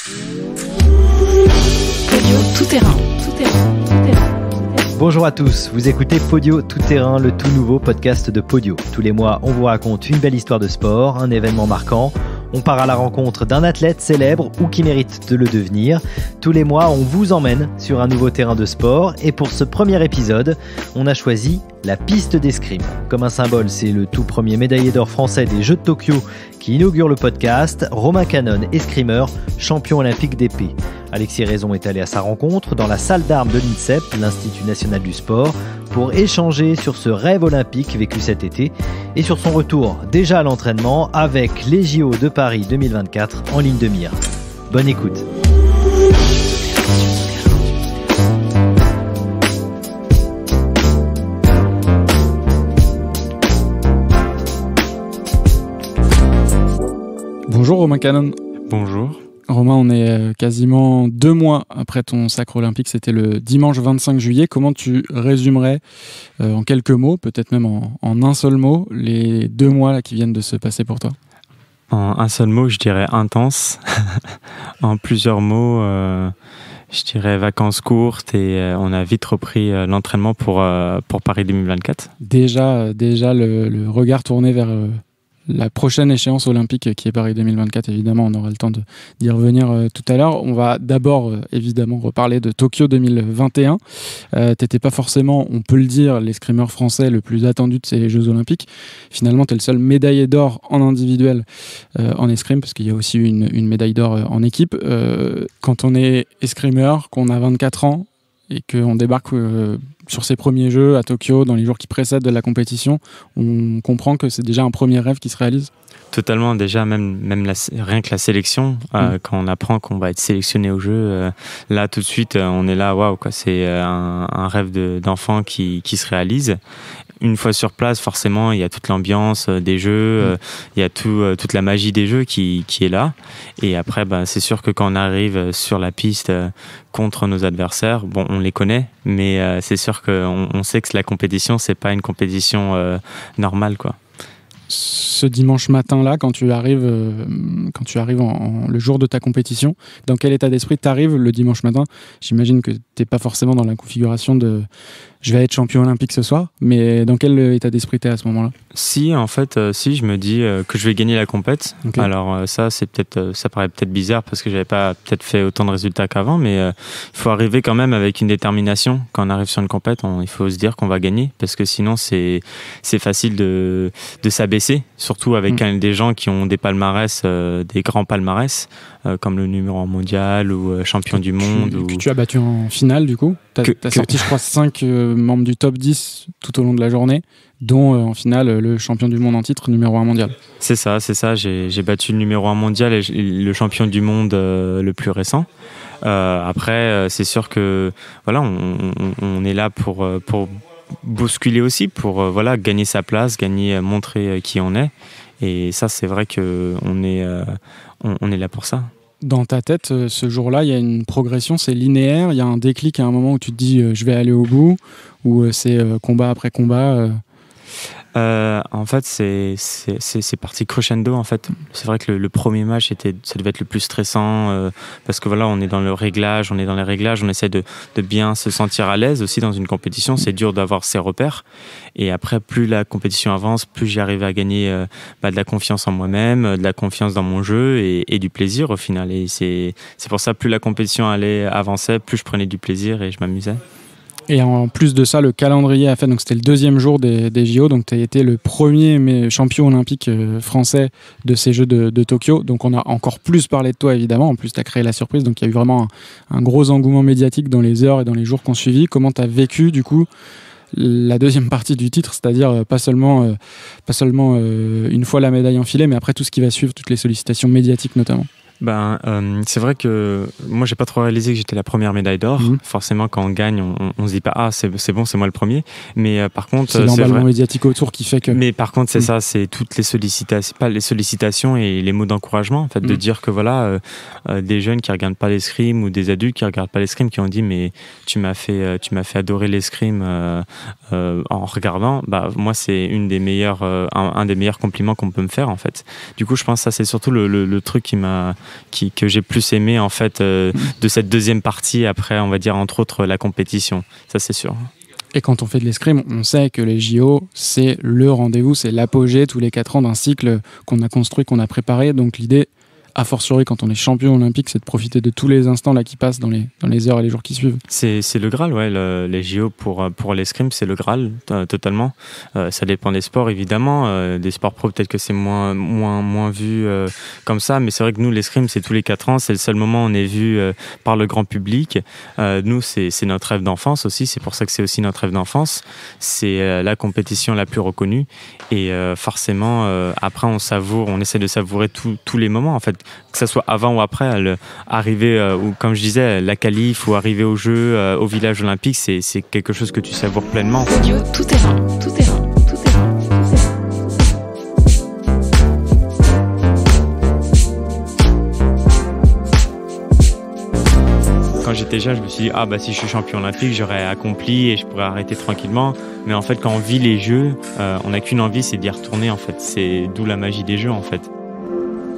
Podio tout terrain. Bonjour à tous, vous écoutez Podio Tout Terrain, le tout nouveau podcast de Podio. Tous les mois, on vous raconte une belle histoire de sport, un événement marquant. On part à la rencontre d'un athlète célèbre ou qui mérite de le devenir. Tous les mois, on vous emmène sur un nouveau terrain de sport. Et pour ce premier épisode, on a choisi la piste d'escrime. Comme un symbole, c'est le tout premier médaillé d'or français des Jeux de Tokyo qui inaugure le podcast. Romain Canon, escrimeur, champion olympique d'épée. Alexis Raison est allé à sa rencontre dans la salle d'armes de l'INSEP, l'Institut National du Sport, pour échanger sur ce rêve olympique vécu cet été et sur son retour déjà à l'entraînement avec les JO de Paris 2024 en ligne de mire. Bonne écoute. Bonjour Romain Canon. Bonjour. Romain, on est quasiment 2 mois après ton sacre olympique, c'était le dimanche 25 juillet. Comment tu résumerais en quelques mots, peut-être même en un seul mot, les 2 mois là, qui viennent de se passer pour toi? En un seul mot, je dirais intense. En plusieurs mots, je dirais vacances courtes et on a vite repris l'entraînement pour Paris 2024. Déjà le regard tourné vers la prochaine échéance olympique qui est Paris 2024, évidemment, on aura le temps d'y revenir tout à l'heure. On va d'abord, évidemment, reparler de Tokyo 2021. T'étais pas forcément, on peut le dire, l'escrimeur français le plus attendu de ces Jeux olympiques. Finalement, t'es le seul médaillé d'or en individuel en escrime, parce qu'il y a aussi une médaille d'or en équipe. Quand on est escrimeur, qu'on a 24 ans, et qu'on débarque sur ses premiers Jeux à Tokyo, dans les jours qui précèdent de la compétition, on comprend que c'est déjà un premier rêve qui se réalise. Totalement, déjà, même rien que la sélection, quand on apprend qu'on va être sélectionné au jeu, là, tout de suite, on est là, waouh, quoi, c'est un rêve d'enfant qui se réalise. Une fois sur place, forcément, il y a toute l'ambiance des jeux, il y a toute la magie des jeux qui est là. Et après, c'est sûr que quand on arrive sur la piste contre nos adversaires, bon, on les connaît, mais c'est sûr qu'on sait que la compétition, c'est pas une compétition normale, quoi. Ce dimanche matin-là, quand tu arrives le jour de ta compétition, dans quel état d'esprit tu arrives le dimanche matin? J'imagine que tu n'es pas forcément dans la configuration de « je vais être champion olympique ce soir », mais dans quel état d'esprit tu es à ce moment-là? Si, en fait, je me dis que je vais gagner la compète. Okay. Alors ça paraît peut-être bizarre parce que j'avais pas peut-être fait autant de résultats qu'avant, mais il faut arriver quand même avec une détermination. Quand on arrive sur une compète, il faut se dire qu'on va gagner, parce que sinon c'est facile de s'abaisser, surtout avec des gens qui ont des palmarès, des grands palmarès, comme le numéro 1 mondial ou champion du monde. Que tu as battu en finale, du coup. T'as sorti, je crois, 5 membres du top 10 tout au long de la journée, dont en finale le champion du monde en titre, numéro 1 mondial. C'est ça. J'ai battu le numéro 1 mondial et le champion du monde le plus récent. Après, c'est sûr que voilà, on est là pour bousculer aussi, pour gagner sa place, montrer qui on est. Et ça, c'est vrai qu'on est là pour ça. Dans ta tête, ce jour-là, il y a une progression, c'est linéaire, il y a un déclic à un moment où tu te dis je vais aller au bout, ou c'est combat après combat En fait, c'est parti crescendo. En fait, c'est vrai que le premier match ça devait être le plus stressant parce que voilà, on est dans le réglage, on essaie de bien se sentir à l'aise aussi dans une compétition. C'est dur d'avoir ses repères. Et après, plus la compétition avance, plus j'y arrive à gagner de la confiance en moi-même, de la confiance dans mon jeu et du plaisir au final. Et c'est pour ça, plus la compétition avançait, plus je prenais du plaisir et je m'amusais. Et en plus de ça, le calendrier a fait, donc c'était le 2e jour des JO, donc tu as été le premier champion olympique français de ces Jeux de Tokyo, donc on a encore plus parlé de toi évidemment, en plus tu as créé la surprise, donc il y a eu vraiment un gros engouement médiatique dans les heures et dans les jours qui ont suivi. Comment tu as vécu du coup la deuxième partie du titre, c'est-à-dire pas seulement une fois la médaille enfilée, mais après tout ce qui va suivre, toutes les sollicitations médiatiques notamment? C'est vrai que moi j'ai pas trop réalisé que j'étais la première médaille d'or. Forcément quand on gagne on se dit pas c'est bon, c'est moi le premier, mais par contre c'est l'emballement médiatique autour qui fait que, mais par contre c'est ça, c'est toutes les sollicitations, pas les sollicitations et les mots d'encouragement en fait, de dire que voilà, des jeunes qui regardent pas l'escrime ou des adultes qui regardent pas l'escrime qui ont dit mais tu m'as fait adorer l'escrime en regardant, moi c'est un des meilleurs compliments qu'on peut me faire en fait. Du coup je pense que ça c'est surtout le truc qui m'a que j'ai plus aimé en fait de cette deuxième partie après, on va dire entre autres la compétition. Ça c'est sûr. Et quand on fait de l'escrime, on sait que les JO, c'est le rendez-vous, c'est l'apogée tous les 4 ans d'un cycle qu'on a construit, qu'on a préparé. Donc l'idée, a fortiori quand on est champion olympique, c'est de profiter de tous les instants là qui passent dans les heures et les jours qui suivent. C'est le Graal, ouais. Les JO pour l'escrime, c'est le Graal, totalement. Ça dépend des sports, évidemment. Des sports pro, peut-être que c'est moins vu comme ça, mais c'est vrai que nous, l'escrime, c'est tous les 4 ans. C'est le seul moment où on est vu par le grand public. Nous, c'est notre rêve d'enfance aussi. C'est pour ça que c'est aussi notre rêve d'enfance. C'est la compétition la plus reconnue. Et forcément, après, on essaie de savourer tous les moments, en fait. Que ça soit avant ou après, arriver, ou comme je disais, la qualif ou arriver au jeu, au village olympique, c'est quelque chose que tu savoures pleinement. Podio tout terrain, tout terrain, tout terrain, tout terrain. Quand j'étais jeune, je me suis dit, si je suis champion olympique, j'aurais accompli et je pourrais arrêter tranquillement. Mais en fait, quand on vit les jeux, on n'a qu'une envie, c'est d'y retourner, en fait. C'est d'où la magie des jeux, en fait.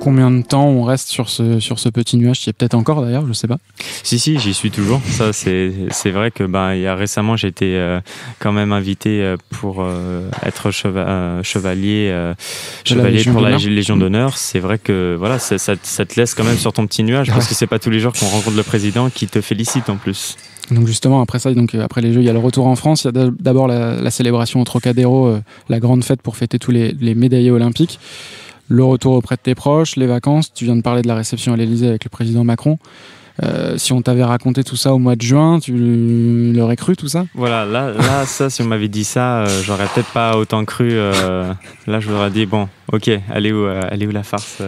Combien de temps on reste sur ce petit nuage qui est peut-être encore d'ailleurs, je sais pas. Si, j'y suis toujours. Ça, c'est vrai que récemment, j'ai été quand même invité pour être chevalier pour la Légion d'honneur. C'est vrai que voilà, ça te laisse quand même sur ton petit nuage parce que c'est pas tous les jours qu'on rencontre le président qui te félicite en plus. Donc justement, après ça, après les Jeux, il y a le retour en France. Il y a d'abord la célébration au Trocadéro, la grande fête pour fêter tous les médaillés olympiques. Le retour auprès de tes proches, les vacances. Tu viens de parler de la réception à l'Élysée avec le président Macron. Si on t'avait raconté tout ça au mois de juin, tu l'aurais cru tout ça ? Voilà, là ça, si on m'avait dit ça, j'aurais peut-être pas autant cru. Là, je me serais dit, bon, ok, allez où la farce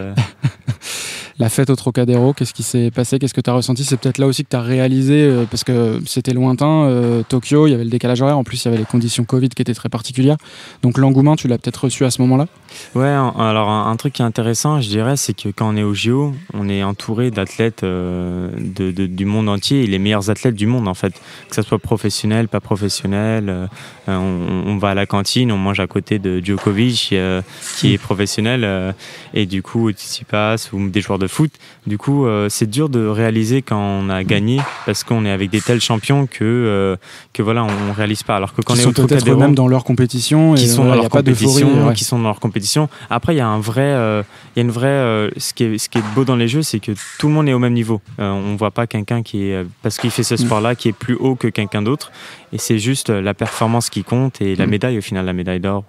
La fête au Trocadéro, qu'est-ce qui s'est passé ? Qu'est-ce que tu as ressenti ? C'est peut-être là aussi que tu as réalisé, parce que c'était lointain, Tokyo, il y avait le décalage horaire, en plus il y avait les conditions Covid qui étaient très particulières. Donc l'engouement, tu l'as peut-être reçu à ce moment-là ? Ouais, alors un truc qui est intéressant, je dirais, c'est que quand on est au JO, on est entouré d'athlètes du monde entier, et les meilleurs athlètes du monde en fait, que ça soit professionnel, pas professionnel. On va à la cantine, on mange à côté de Djokovic qui est professionnel, et du coup Tsitsipas ou des joueurs de foot. Du coup, c'est dur de réaliser quand on a gagné parce qu'on est avec des tels champions que voilà, on réalise pas. Alors que quand on est au Trocadéro, peut-être même dans leur compétition, qui sont dans leur compétition, ouais. qui sont dans leur compétition. Après, il y a une vraie. Ce qui est beau dans les jeux, c'est que tout le monde est au même niveau. On voit pas quelqu'un qui est parce qu'il fait ce sport-là qui est plus haut que quelqu'un d'autre. Et c'est juste la performance qui compte et la médaille au final, la médaille d'or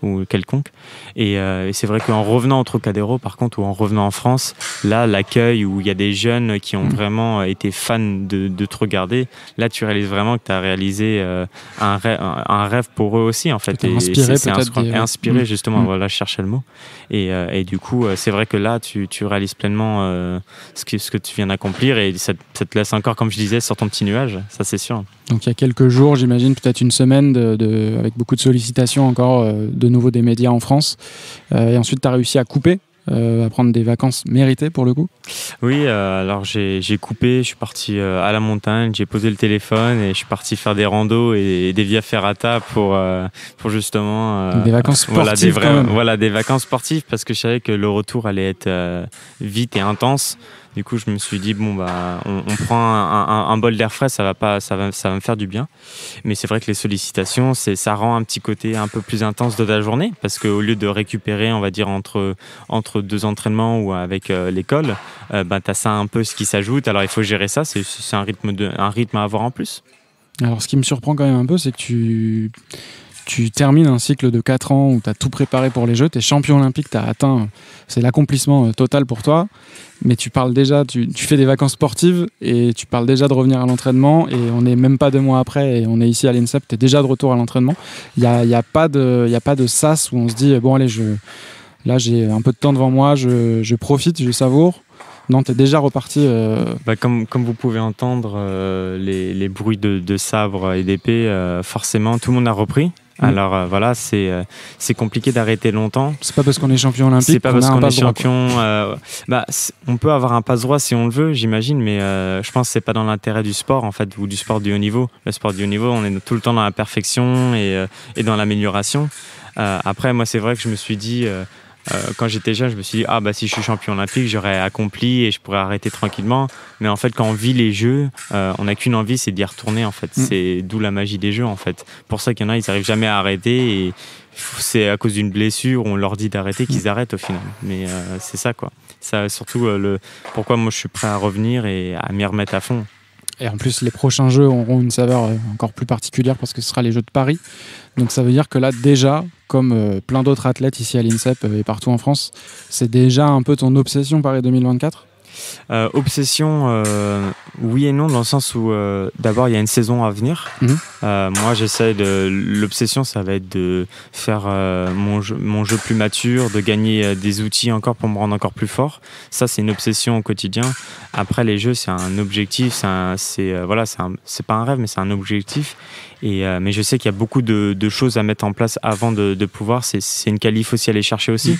ou quelconque. Et c'est vrai qu'en revenant au Trocadéro, par contre, ou en revenant en France, là, l'accueil où il y a des jeunes qui ont vraiment été fans de te regarder, là, tu réalises vraiment que tu as réalisé un rêve pour eux aussi, en fait. Inspiré, justement, voilà, je cherchais le mot. Et du coup, c'est vrai que là, tu réalises pleinement ce que tu viens d'accomplir et ça te laisse encore, comme je disais, sur ton petit nuage, ça c'est sûr. Donc il y a quelques jours, j'imagine, peut-être une semaine, avec beaucoup de sollicitations encore de nouveau des médias en France. Et ensuite, tu as réussi à couper, à prendre des vacances méritées pour le coup. Oui, alors j'ai coupé, je suis parti à la montagne, j'ai posé le téléphone et je suis parti faire des randos et des via ferrata pour justement... des vacances sportives voilà, des vacances sportives parce que je savais que le retour allait être vite et intense. Du coup, je me suis dit, on prend un bol d'air frais, ça va me faire du bien. Mais c'est vrai que les sollicitations, ça rend un petit côté un peu plus intense de la journée parce qu'au lieu de récupérer, on va dire, entre 2 entraînements ou avec l'école, t'as ça un peu ce qui s'ajoute. Alors, il faut gérer ça, c'est un rythme à avoir en plus. Alors, ce qui me surprend quand même un peu, c'est que tu termines un cycle de 4 ans où tu as tout préparé pour les Jeux, tu es champion olympique, tu as atteint, c'est l'accomplissement total pour toi, mais tu parles déjà, tu fais des vacances sportives et tu parles déjà de revenir à l'entraînement et on n'est même pas 2 mois après et on est ici à l'INSEP, tu es déjà de retour à l'entraînement. Il n'y a pas de sas où on se dit, bon allez, là j'ai un peu de temps devant moi, je profite, je savoure. Non, t'es déjà reparti. Comme vous pouvez entendre les bruits de sabre et d'épée, forcément tout le monde a repris. Alors voilà, c'est compliqué d'arrêter longtemps. C'est pas parce qu'on est champion olympique. C'est pas parce qu'on est champion. On peut avoir un passe-droit si on le veut, j'imagine, mais je pense que c'est pas dans l'intérêt du sport en fait ou du sport du haut niveau. Le sport du haut niveau, on est tout le temps dans la perfection et dans l'amélioration. Après, moi, c'est vrai que je me suis dit. quand j'étais jeune, je me suis dit, si je suis champion olympique, j'aurais accompli et je pourrais arrêter tranquillement. Mais en fait, quand on vit les Jeux, on n'a qu'une envie, c'est d'y retourner, en fait. C'est d'où la magie des Jeux, en fait. Pour ça qu'il y en a, ils n'arrivent jamais à arrêter et c'est à cause d'une blessure, on leur dit d'arrêter qu'ils arrêtent au final. Mais c'est ça, quoi. Ça, surtout, pourquoi moi je suis prêt à revenir et à m'y remettre à fond. Et en plus, les prochains Jeux auront une saveur encore plus particulière parce que ce sera les Jeux de Paris. Donc ça veut dire que là, déjà, comme plein d'autres athlètes ici à l'INSEP et partout en France, c'est déjà un peu ton obsession Paris 2024 ? Obsession, oui et non, dans le sens où d'abord il y a une saison à venir. Moi l'obsession ça va être de faire mon jeu plus mature, de gagner des outils encore pour me rendre encore plus fort. Ça c'est une obsession au quotidien. Après les Jeux c'est un objectif, c'est pas un rêve mais c'est un objectif. Mais je sais qu'il y a beaucoup de choses à mettre en place avant de pouvoir. C'est une qualif aussi à aller chercher aussi.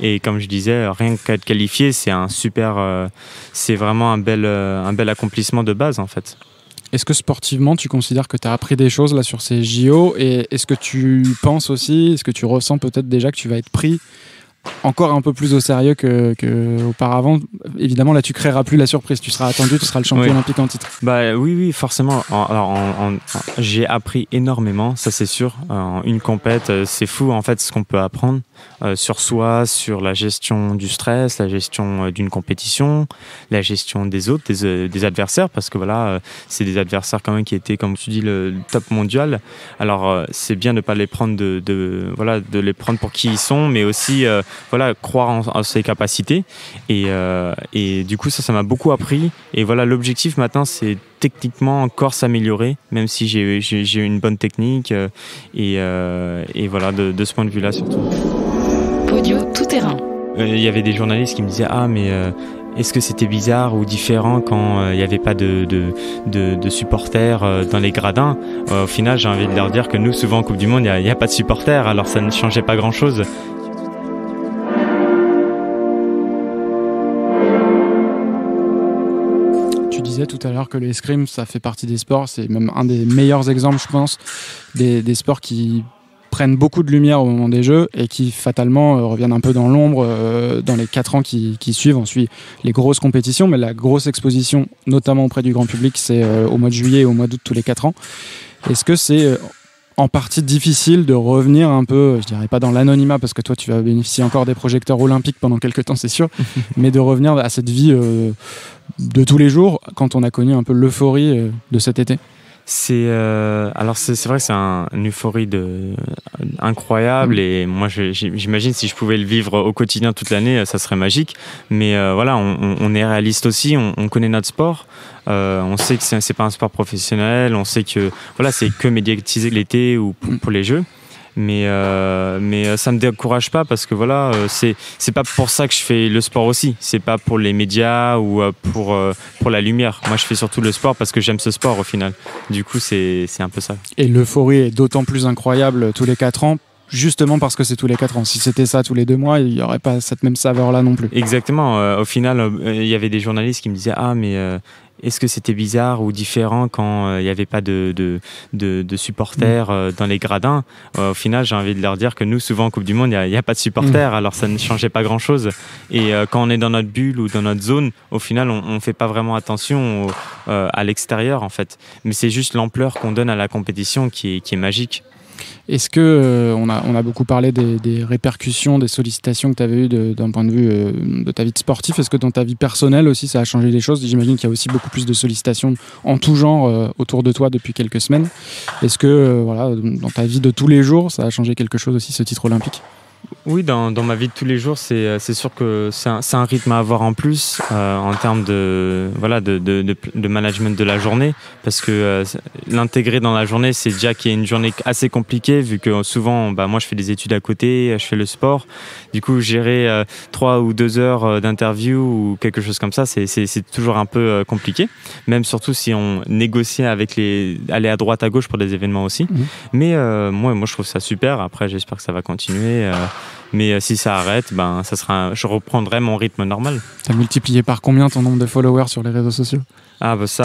Et comme je disais, rien qu'à être qualifié, c'est c'est vraiment un bel accomplissement de base en fait. Est-ce que sportivement, tu considères que tu as appris des choses là sur ces JO et est-ce que tu penses aussi, est-ce que tu ressens peut-être déjà que tu vas être pris encore un peu plus au sérieux qu'auparavant? Évidemment, là, tu créeras plus la surprise. Tu seras attendu, tu seras le champion olympique en titre. Oui, forcément. J'ai appris énormément, ça c'est sûr. En une compète, c'est fou en fait ce qu'on peut apprendre sur soi, sur la gestion du stress, la gestion d'une compétition, la gestion des autres, des adversaires, parce que c'est des adversaires quand même qui étaient, comme tu dis, le top mondial. Alors, c'est bien de ne pas les prendre de les prendre pour qui ils sont, mais aussi croire en ses capacités et du coup ça m'a beaucoup appris et l'objectif maintenant c'est techniquement encore s'améliorer même si j'ai une bonne technique et de ce point de vue là surtout. Podio tout terrain. Il y avait des journalistes qui me disaient est-ce que c'était bizarre ou différent quand il n'y avait pas de supporters dans les gradins? Au final, j'ai envie de leur dire que nous, souvent en Coupe du Monde, il n'y a pas de supporters, alors ça ne changeait pas grand-chose. Tu disais tout à l'heure que l'escrime, ça fait partie des sports, c'est même un des meilleurs exemples, je pense, des sports qui prennent beaucoup de lumière au moment des Jeux et qui fatalement reviennent un peu dans l'ombre dans les 4 ans qui suivent. On suit les grosses compétitions, mais la grosse exposition, notamment auprès du grand public, c'est au mois de juillet et au mois d'août tous les 4 ans. Est-ce que c'est en partie difficile de revenir un peu, je dirais pas dans l'anonymat, parce que toi tu vas bénéficier encore des projecteurs olympiques pendant quelques temps, c'est sûr, mais de revenir à cette vie de tous les jours quand on a connu un peu l'euphorie de cet été? C'est vrai que c'est une euphorie incroyable et moi j'imagine si je pouvais le vivre au quotidien toute l'année ça serait magique mais on est réaliste aussi, on connaît notre sport, on sait que c'est pas un sport professionnel, on sait que c'est que médiatisé l'été ou pour les Jeux. Mais ça me décourage pas parce que c'est pas pour ça que je fais le sport aussi, c'est pas pour les médias ou pour la lumière. Moi je fais surtout le sport parce que j'aime ce sport au final. Du coup c'est un peu ça. Et l'euphorie est d'autant plus incroyable tous les 4 ans justement parce que c'est tous les 4 ans. Si c'était ça tous les 2 mois, il n'y aurait pas cette même saveur là non plus. Exactement, au final il y avait des journalistes qui me disaient est-ce que c'était bizarre ou différent quand il n'y avait pas de supporters dans les gradins? Au final, j'ai envie de leur dire que nous, souvent en Coupe du Monde, il n'y a pas de supporters, alors ça ne changeait pas grand-chose. Et quand on est dans notre bulle ou dans notre zone, au final, on ne fait pas vraiment attention à l'extérieur, en fait. Mais c'est juste l'ampleur qu'on donne à la compétition qui est magique. Est-ce que on a beaucoup parlé des répercussions, des sollicitations que tu avais eues d'un point de vue de ta vie de sportif? Est-ce que dans ta vie personnelle aussi ça a changé les choses? J'imagine qu'il y a aussi beaucoup plus de sollicitations en tout genre autour de toi depuis quelques semaines. Est-ce que dans ta vie de tous les jours ça a changé quelque chose aussi, ce titre olympique? Oui, dans ma vie de tous les jours, c'est sûr que c'est un rythme à avoir en plus en termes de management de la journée, parce que l'intégrer dans la journée, c'est déjà qu'il y a une journée assez compliquée, vu que souvent, moi je fais des études à côté, je fais le sport. Du coup, gérer 3 ou 2 heures d'interview ou quelque chose comme ça, c'est toujours un peu compliqué, même surtout si on négocie avec aller à droite, à gauche pour des événements aussi. Mais moi je trouve ça super. Après, j'espère que ça va continuer. Mais si ça arrête, je reprendrai mon rythme normal. T'as multiplié par combien ton nombre de followers sur les réseaux sociaux? Ah bah ça,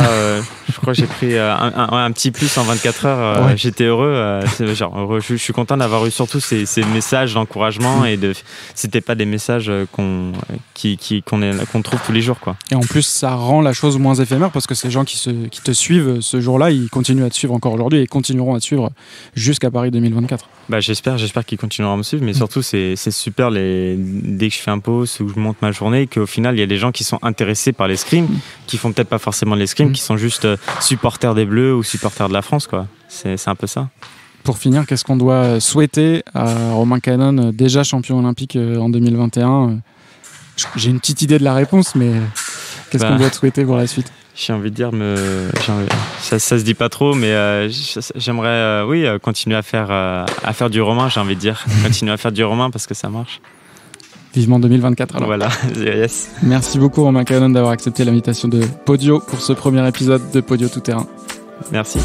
je crois que j'ai pris un petit plus en 24 heures. Ouais. J'étais heureux, heureux. Je suis content d'avoir eu surtout ces messages d'encouragement c'était pas des messages qu'on trouve tous les jours, quoi. Et en plus, ça rend la chose moins éphémère parce que ces gens qui te suivent ce jour-là, ils continuent à te suivre encore aujourd'hui et continueront à te suivre jusqu'à Paris 2024. Bah j'espère qu'ils continueront à me suivre, mais surtout c'est super dès que je fais un post ou je monte ma journée, qu'au final il y a des gens qui sont intéressés par l'escrime, qui font peut-être pas forcément de l'escrime, qui sont juste supporters des Bleus ou supporters de la France, quoi. C'est un peu ça. Pour finir, qu'est-ce qu'on doit souhaiter à Romain Canon, déjà champion olympique en 2021? J'ai une petite idée de la réponse, mais qu'est-ce qu'on doit te souhaiter pour la suite? J'ai envie de dire, ça se dit pas trop, mais j'aimerais continuer à faire du romain, j'ai envie de dire. Continuer à faire du romain parce que ça marche. Vivement 2024 alors. Voilà, yes. Merci beaucoup Romain Canon d'avoir accepté l'invitation de Podio pour ce premier épisode de Podio Tout Terrain. Merci.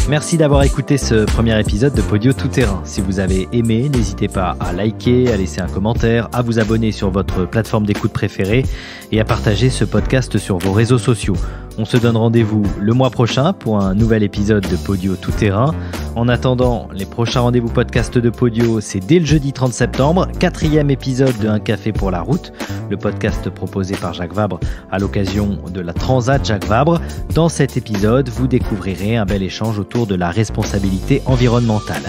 Merci d'avoir écouté ce premier épisode de Podio Tout Terrain. Si vous avez aimé, n'hésitez pas à liker, à laisser un commentaire, à vous abonner sur votre plateforme d'écoute préférée et à partager ce podcast sur vos réseaux sociaux. On se donne rendez-vous le mois prochain pour un nouvel épisode de Podio Tout Terrain. En attendant, les prochains rendez-vous podcast de Podio, c'est dès le jeudi 30 septembre, 4e épisode de Un café pour la route, le podcast proposé par Jacques Vabre à l'occasion de la Transat Jacques Vabre. Dans cet épisode, vous découvrirez un bel échange autour de la responsabilité environnementale.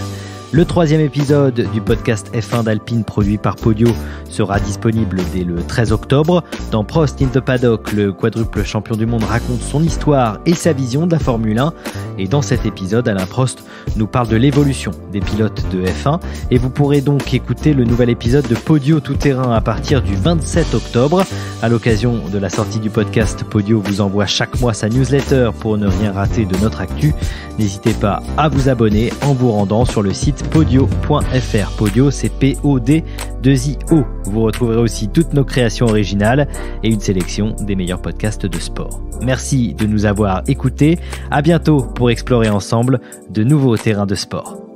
Le 3e épisode du podcast F1 d'Alpine produit par Podio sera disponible dès le 13 octobre. Dans Prost in the Paddock, le quadruple champion du monde raconte son histoire et sa vision de la Formule 1. Et dans cet épisode, Alain Prost nous parle de l'évolution des pilotes de F1. Et vous pourrez donc écouter le nouvel épisode de Podio Tout Terrain à partir du 27 octobre. À l'occasion de la sortie du podcast, Podio vous envoie chaque mois sa newsletter pour ne rien rater de notre actu. N'hésitez pas à vous abonner en vous rendant sur le site podio.fr. Podio, c'est P-O-D-2-I-O. Vous retrouverez aussi toutes nos créations originales et une sélection des meilleurs podcasts de sport. Merci de nous avoir écoutés. À bientôt pour explorer ensemble de nouveaux terrains de sport.